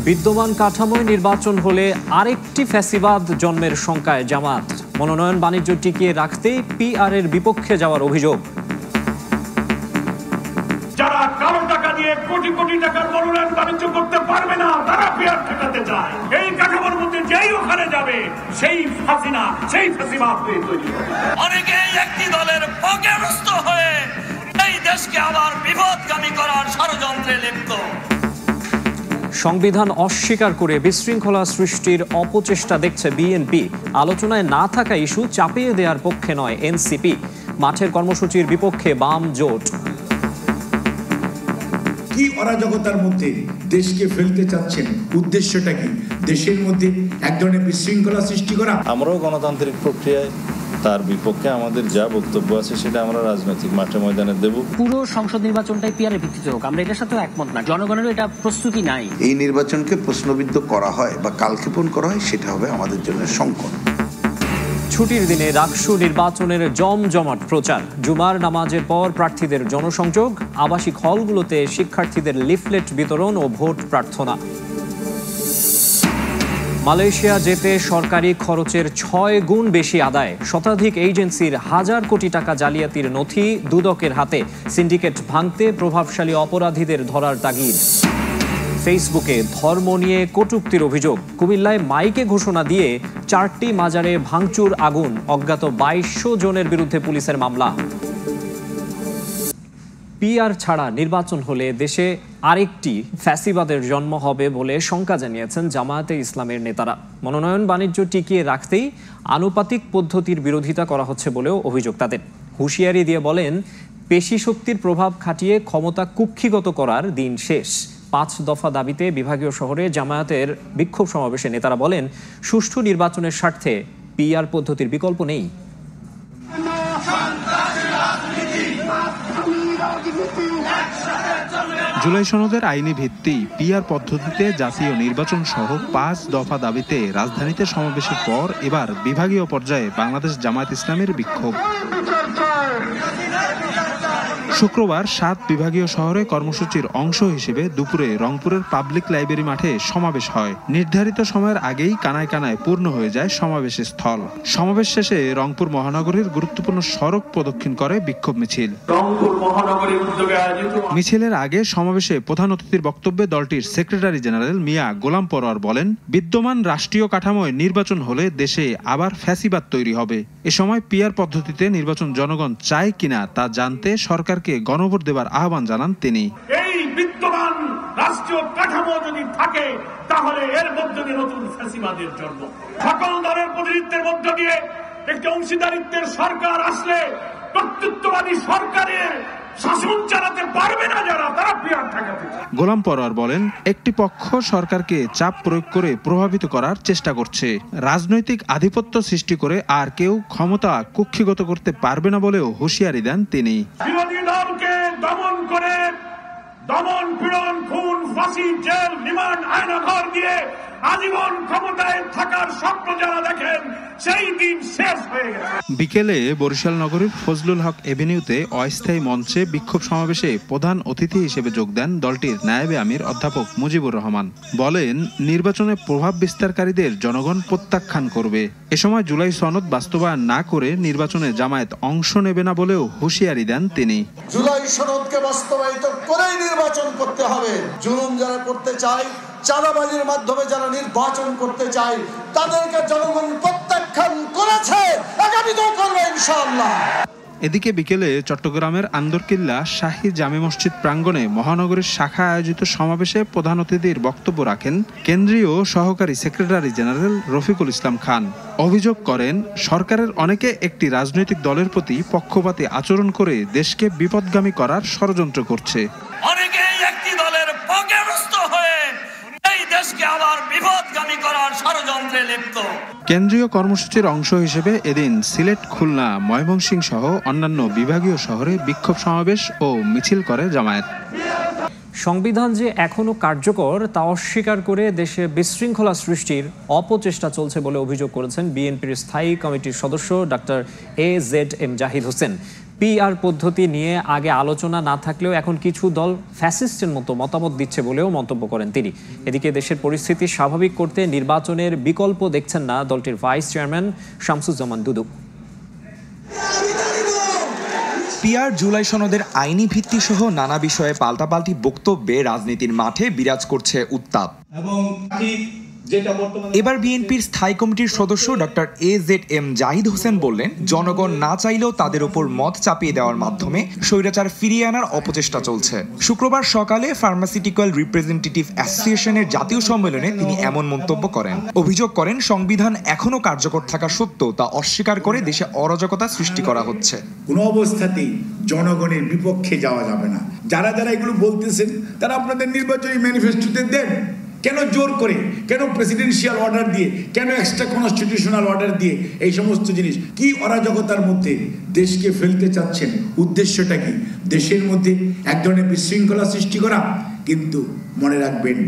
বিদ্যমান কাঠামোয় নির্বাচন হলে আরেকটি ফ্যাসিবাদ জন্মের শঙ্কায় জামাত। মনোনয়ন বাণিজ্য টিকিয়ে রাখতেই পিআর এর বিপক্ষে যাওয়ার অভিযোগ। যারা কালো টাকা দিয়ে কোটি কোটি টাকার মনোনয়ন বাণিজ্য করতে পারবে না, তারা পিআর ঠেকাতে চায়। এই কাঠামোর মধ্যে যেই ওখানে যাবে সেই হাসিনা, সেই ফ্যাসিবাদ তৈরি হবে। অনেকেই একটি দলের পকেটস্থ হয়ে এই দেশকে আবার বিপদগামী করার ষড়যন্ত্রে লিপ্ত। সংবিধান অস্বীকার করে বিশৃঙ্খলা সৃষ্টির অপচেষ্টা দেখছে বিএনপি। আলোচনায় না থাকা ইস্যু চাপিয়ে দেওয়ার পক্ষে নয় এনসিপি। মাঠের কর্মসূচির বিপক্ষে বাম জোট। কি অরাজকতার মধ্যে দেশকে ফেলতে চাচ্ছেন? উদ্দেশ্যটা কি? দেশের মধ্যে এক ধরনের বিশৃঙ্খলা সৃষ্টি করা। আমরাও গণতান্ত্রিক প্রক্রিয়ায় তার বিপক্ষে আমাদের যা বক্তব্য আছে সেটা আমরা রাজনৈতিক মাঠে ময়দানে দেব। পুরো সংসদ নির্বাচনটাই পিআর এর ভিত্তিতে হোক, আমরা এটার সাথে একমত না। জনগণেরও এটা প্রস্তুতি নাই। এই নির্বাচনকে প্রশ্নবিদ্ধ করা হয় বা কালক্ষেপণ করা হয়, সেটা হবে আমাদের জন্য সংকট। ছুটির দিনে ডাকসু নির্বাচনের জমজমাট প্রচার। জুমার নামাজের পর প্রার্থীদের জনসংযোগ, আবাসিক হলগুলোতে শিক্ষার্থীদের লিফলেট বিতরণ ও ভোট প্রার্থনা। মালয়েশিয়া যেতে সরকারি খরচের 6 গুণ বেশি আদায়। শতাধিক এজেন্সির হাজার কোটি টাকা জালিয়াতির নথি দুদকের হাতে। সিন্ডিকেট ভাঙতে প্রভাবশালী অপরাধীদের ধরার তাগিদ। ফেসবুকে ধর্ম নিয়ে কটূক্তির অভিযোগ। কুমিল্লায় মাইকে ঘোষণা দিয়ে 4টি মাজারে ভাঙচুর, আগুন। অজ্ঞাত 2200 জনের বিরুদ্ধে পুলিশের মামলা। পিআর ছাড়া নির্বাচন হলে দেশে আরেকটি ফ্যাসিবাদের জন্ম হবে বলে শঙ্কা জানিয়েছেন জামায়াতে ইসলামের নেতারা। মনোনয়ন বাণিজ্য টিকিয়ে রাখতেই আনুপাতিক পদ্ধতির বিরোধিতা করা হচ্ছে বলেও অভিযোগ তাদের। হুঁশিয়ারি দিয়ে বলেন, পেশি শক্তির প্রভাব খাটিয়ে ক্ষমতা কুক্ষিগত করার দিন শেষ। 5 দফা দাবিতে বিভাগীয় শহরে জামায়াতের বিক্ষোভ সমাবেশে নেতারা বলেন, সুষ্ঠু নির্বাচনের স্বার্থে পিআর পদ্ধতির বিকল্প নেই। জুলাই সনদের আইনি ভিত্তি পিআর পদ্ধতিতে জাতীয় নির্বাচন সহ 5 দফা দাবিতে রাজধানীতে সমাবেশের পর এবার বিভাগীয় পর্যায়ে বাংলাদেশ জামায়াত ইসলামের বিক্ষোভ। শুক্রবার 7 বিভাগীয় শহরে কর্মসূচির অংশ হিসেবে দুপুরে রংপুরের পাবলিক লাইব্রেরি মাঠে সমাবেশ হয়। নির্ধারিত সময়ের আগেই কানায় কানায় পূর্ণ হয়ে যায় সমাবেশের স্থল। সমাবেশ শেষে রংপুর মহানগরীর গুরুত্বপূর্ণ সড়ক প্রদক্ষিণ করে বিক্ষোভ মিছিল। মিছিলের আগে সমাবেশে প্রধান অতিথির বক্তব্যে দলটির সেক্রেটারি জেনারেল মিয়া গোলাম পরোয়ার বলেন, বিদ্যমান রাষ্ট্রীয় কাঠামোয় নির্বাচন হলে দেশে আবার ফ্যাসিবাদ তৈরি হবে। এ সময় পিআর পদ্ধতিতে নির্বাচন জনগণ চায় কিনা তা জানতে সরকারকে গণভোট দেবার আহ্বান জানান তিনি। এই বিদ্যমান রাষ্ট্রীয় কাঠামো যদি থাকে, তাহলে এর মধ্যে দিয়ে নতুন ফ্যাসিবাদের জন্ম। সকল দলের প্রতিনিধিত্বের মধ্য দিয়ে একটি অংশীদারিত্বের সরকার আসলে কর্তৃত্ববাদী সরকারের শাসন চালাতে পারবে না যারা, তারা পিআর ঠেকাতে চায়। গোলাম পরোয়ার বলেন, একটি পক্ষ সরকারকে চাপ প্রয়োগ করে প্রভাবিত করার চেষ্টা করছে। রাজনৈতিক আধিপত্য সৃষ্টি করে আর কেউ ক্ষমতা কুক্ষিগত করতে পারবে না বলেও হুঁশিয়ারি দেন তিনি। বিরোধী দলকে দমন করে দমন, পীড়ন, খুন, ফাঁসি, জেল, রিমান্ড, আয়নাঘর দিয়ে আজীবন ক্ষমতায় থাকার স্বপ্ন যারা দেখেন, সেই দিন শেষ হয়ে গেছে। বিকেলে বরিশাল নগরীর ফজলুল হক এভিনিউতে অস্থায়ী মঞ্চে বিক্ষোভ সমাবেশে প্রধান অতিথি হিসেবে যোগ দেন দলটির নায়েবে আমির অধ্যাপক মুজিবুর রহমান। বলেন, নির্বাচনে প্রভাব বিস্তারকারীদের জনগণ প্রত্যাখ্যান করবে। এ সময় জুলাই সনদ বাস্তবায়ন না করে নির্বাচনে জামায়াত অংশ নেবে না বলেও হুঁশিয়ারি দেন তিনি। জুলাই সনদকে বাস্তবায়িত করেই নির্বাচন করতে হবে। জুলুম যারা করতে চায়, চাঁদাবাজির মাধ্যমে যারা নির্বাচন করতে চায়, তাদেরকে জনগণ প্রত্যাখ্যান করেছে, আগামীতেও করবে ইনশাআল্লাহ। এদিকে বিকেলে চট্টগ্রামের আন্দরকিল্লা শাহী জামে মসজিদ প্রাঙ্গণে মহানগরীর শাখা আয়োজিত সমাবেশে প্রধান অতিথির বক্তব্য রাখেন কেন্দ্রীয় সহকারী সেক্রেটারি জেনারেল রফিকুল ইসলাম খান। অভিযোগ করেন, সরকারের অনেকে একটি রাজনৈতিক দলের প্রতি পক্ষপাতী আচরণ করে দেশকে বিপদগামী করার ষড়যন্ত্র করছে। অনেকেই একটি দলের পকেটস্থ হয়ে এই দেশকে আবার বিপদগামী করার ষড়যন্ত্রে লিপ্ত। কেন্দ্রীয় কর্মসূচির অংশ হিসেবে এদিন সিলেট, খুলনা, ময়মনসিংহ সহ অন্যান্য বিভাগীয় শহরে বিক্ষোভ সমাবেশ ও মিছিল করে জামায়াত। সংবিধান যে এখনো কার্যকর তা অস্বীকার করে দেশে বিশৃঙ্খলা সৃষ্টির অপচেষ্টা চলছে বলে অভিযোগ করেছেন বিএনপির স্থায়ী কমিটির সদস্য doctor AZM Zahid Hossain. PR পদ্ধতি নিয়ে আগে আলোচনা না থাকলেও এখন কিছু দল ফ্যাসিস্টের মতো মতামত দিচ্ছে বলেও মন্তব্য করেন তিনি। এদিকে দেশের পরিস্থিতি স্বাভাবিক করতে নির্বাচনের বিকল্প দেখছেন না দলটির ভাইস চেয়ারম্যান শামসুজ্জামান দুদু। পিআর জুলাই সনদের আইনি ভিত্তি সহ নানা বিষয়ে পাল্টাপাল্টি বক্তব্যে রাজনীতির মাঠে বিরাজ করছে উত্তাপ। এবার বিএনপির স্থায়ী কমিটির সদস্য ডক্টর AZM জাহিদ হোসেন বললেন, জনগণ না চাইলেও তাদের উপর মত চাপিয়ে দেওয়ার মাধ্যমে স্বৈরাচার ফিরিয়ে আনার অপচেষ্টা চলছে। শুক্রবার সকালে ফার্মাসিউটিক্যাল রিপ্রেজেন্টেটিভ অ্যাসোসিয়েশনের জাতীয় সম্মেলনে তিনি এমন মন্তব্য করেন। অভিযোগ করেন, সংবিধান এখনো কার্যকর থাকা সত্ত্বেও তা অস্বীকার করে দেশে অরাজকতা সৃষ্টি করা হচ্ছে। কোনো অবস্থাতেই জনগণের বিপক্ষে যাওয়া যাবে না। যারা যারা এগুলো বলতেছেন তারা আপনাদের নির্বাচনী ম্যানিফেস্টোতে দেন। কেন জোর করে, কেন প্রেসিডেন্সিয়াল অর্ডার দিয়ে, কেন এক্সট্রা কনস্টিটিউশনাল অর্ডার দিয়ে এই সমস্ত জিনিস? কি অরাজকতার মধ্যে দেশকে ফেলতে চাচ্ছেন? উদ্দেশ্যটা কি? দেশের মধ্যে এক ধরনের বিশৃঙ্খলা সৃষ্টি করা। কিন্তু মনে রাখবেন,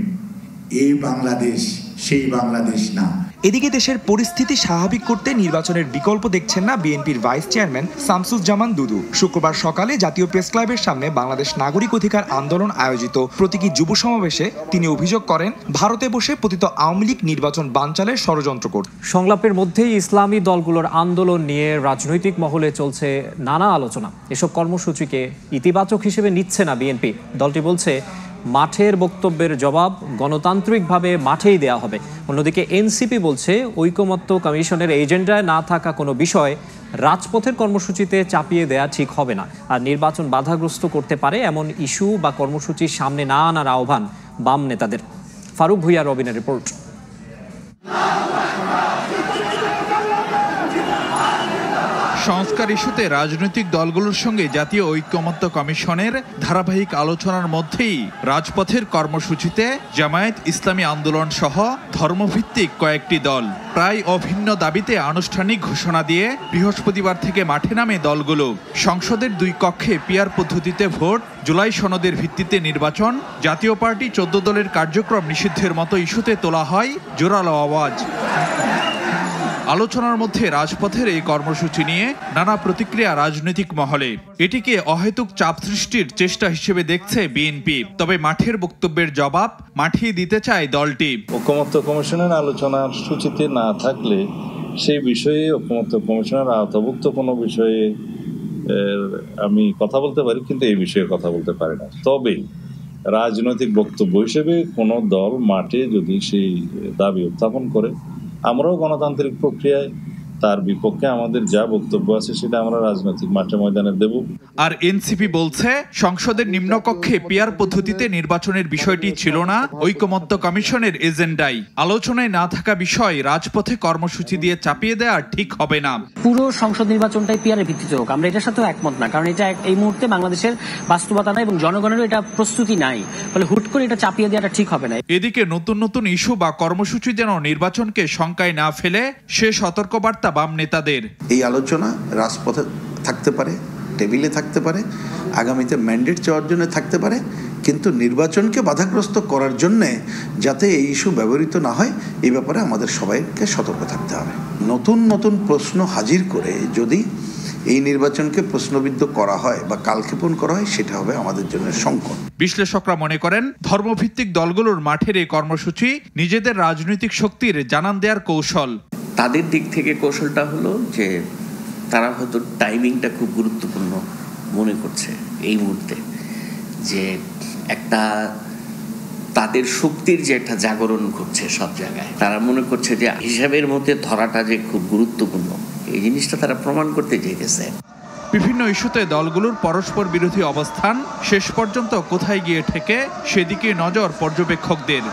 এই বাংলাদেশ সেই বাংলাদেশ না। এদিকে দেশের পরিস্থিতি স্বাভাবিক করতে নির্বাচনের বিকল্প দেখছেন না বিএনপির ভাইস চেয়ারম্যান শামসুজ্জামান দুদু। শুক্রবার সকালে জাতীয় প্রেস ক্লাবের সামনে বাংলাদেশ নাগরিক অধিকার আন্দোলন আয়োজিত প্রতীকী যুব সমাবেশে তিনি অভিযোগ করেন, ভারতে বসে পতিত আওয়ামী লীগ নির্বাচন বানচালের ষড়যন্ত্র করছে। সংলাপের মধ্যেই ইসলামী দলগুলোর আন্দোলন নিয়ে রাজনৈতিক মহলে চলছে নানা আলোচনা। এসব কর্মসূচিকে ইতিবাচক হিসেবে নিচ্ছে না বিএনপি। দলটি বলছে, মাঠের বক্তব্যের জবাব গণতান্ত্রিকভাবে মাঠেই দেয়া হবে। অন্যদিকে এনসিপি বলছে, ঐকমত্য কমিশনের এজেন্ডায় না থাকা কোনো বিষয় রাজপথের কর্মসূচিতে চাপিয়ে দেয়া ঠিক হবে না, আর নির্বাচন বাধাগ্রস্ত করতে পারে এমন ইস্যু বা কর্মসূচির সামনে না আনার আহ্বান বাম নেতাদের। ফারুক ভুইয়া, রবিনের রিপোর্ট। সংস্কার ইস্যুতে রাজনৈতিক দলগুলোর সঙ্গে জাতীয় ঐকমত্য কমিশনের ধারাবাহিক আলোচনার মধ্যেই রাজপথের কর্মসূচিতে জামায়াত ইসলামী আন্দোলন সহ ধর্মভিত্তিক কয়েকটি দল প্রায় অভিন্ন দাবিতে আনুষ্ঠানিক ঘোষণা দিয়ে বৃহস্পতিবার থেকে মাঠে নামে দলগুলো। সংসদের দুই কক্ষে পিআর পদ্ধতিতে ভোট, জুলাই সনদের ভিত্তিতে নির্বাচন, জাতীয় পার্টি 14 দলের কার্যক্রম নিষিদ্ধের মতো ইস্যুতে তোলা হয় জোরালো আওয়াজ। আলোচনার মধ্যে রাজপথের এই কর্মসূচি নিয়ে নানা প্রতিক্রিয়া রাজনৈতিক মহলে। এটিকে অহেতুক চাপ সৃষ্টির চেষ্টা হিসেবে দেখছে বিএনপি। তবে মাঠের বক্তব্যের জবাব মাঠেই দিতে চায় দলটি। ঐকমত্য কমিশনের আলোচনার সূচিতে না থাকলে সেই বিষয়ে ঐকমত্য কমিশনের আওতাভুক্ত কোনো বিষয়ে আমি কথা বলতে পারি, কিন্তু এই বিষয়ে কথা বলতে পারি না। তবে রাজনৈতিক বক্তব্য হিসেবে কোনো দল মাঠে যদি সেই দাবি উত্থাপন করে, আমরাও গণতান্ত্রিক প্রক্রিয়ায় তার বিপক্ষে আমাদের যা বক্তব্য আছে সেটা আমরা রাজনৈতিক মাঠে ময়দানে দেব। আর এনসিপি বলছে, সংসদের নিম্নকক্ষে পিআর পদ্ধতিতে নির্বাচনের বিষয়টি ছিল না ঐকমত্য কমিশনের এজেন্ডায়। আলোচনায় না থাকা বিষয় রাজপথে কর্মসূচি দিয়ে চাপিয়ে দেওয়া ঠিক হবে না। পুরো সংসদ নির্বাচনটাই পিআরের ভিত্তিতে হোক, আমরা এটার সাথেও একমত না, কারণ এটা এই মুহূর্তে বাংলাদেশের বাস্তবতা নাই এবং জনগণেরও এটা প্রস্তুতি নাই। ফলে হুট করে এটা চাপিয়ে দেওয়াটা ঠিক হবে না। এদিকে নতুন নতুন ইস্যু বা কর্মসূচি যেন নির্বাচনকে শঙ্কায় না ফেলে সে সতর্কবার্তা বাম নেতাদের। এই আলোচনা রাজপথে থাকতে পারে, টেবিলে থাকতে পারে, আগামীতে ম্যান্ডেট চাওয়ার জন্য থাকতে পারে, কিন্তু নির্বাচনকে বাধাগ্রস্ত করার জন্যে যাতে এই ইস্যু ব্যবহৃত না হয় এই ব্যাপারে আমাদের সবাইকে সতর্ক থাকতে হবে। নতুন নতুন প্রশ্ন হাজির করে যদি এই নির্বাচনকে প্রশ্নবিদ্ধ করা হয় বা কালক্ষেপণ করা হয়, সেটা হবে আমাদের জন্য সংকট। বিশ্লেষকরা মনে করেন, ধর্মভিত্তিক দলগুলোর মাঠের এই কর্মসূচি নিজেদের রাজনৈতিক শক্তির জানান দেওয়ার কৌশল। তাদের দিক থেকে কৌশলটা হলো যে তারা হয়তো টাইমিংটা খুব গুরুত্বপূর্ণ মনে করছে এই মুহূর্তে, যে একটা তাদের শক্তির যে একটা জাগরণ ঘটছে সব জায়গায়। তারা মনে করছে যে হিসাবের মধ্যে ধরাটা যে খুব গুরুত্বপূর্ণ, এই জিনিসটা তারা প্রমাণ করতে চাইতেছে। বিভিন্ন ইস্যুতে দলগুলোর পরস্পর বিরোধী অবস্থান শেষ পর্যন্ত কোথায় গিয়ে ঠেকে সেদিকে নজর পর্যবেক্ষকদের।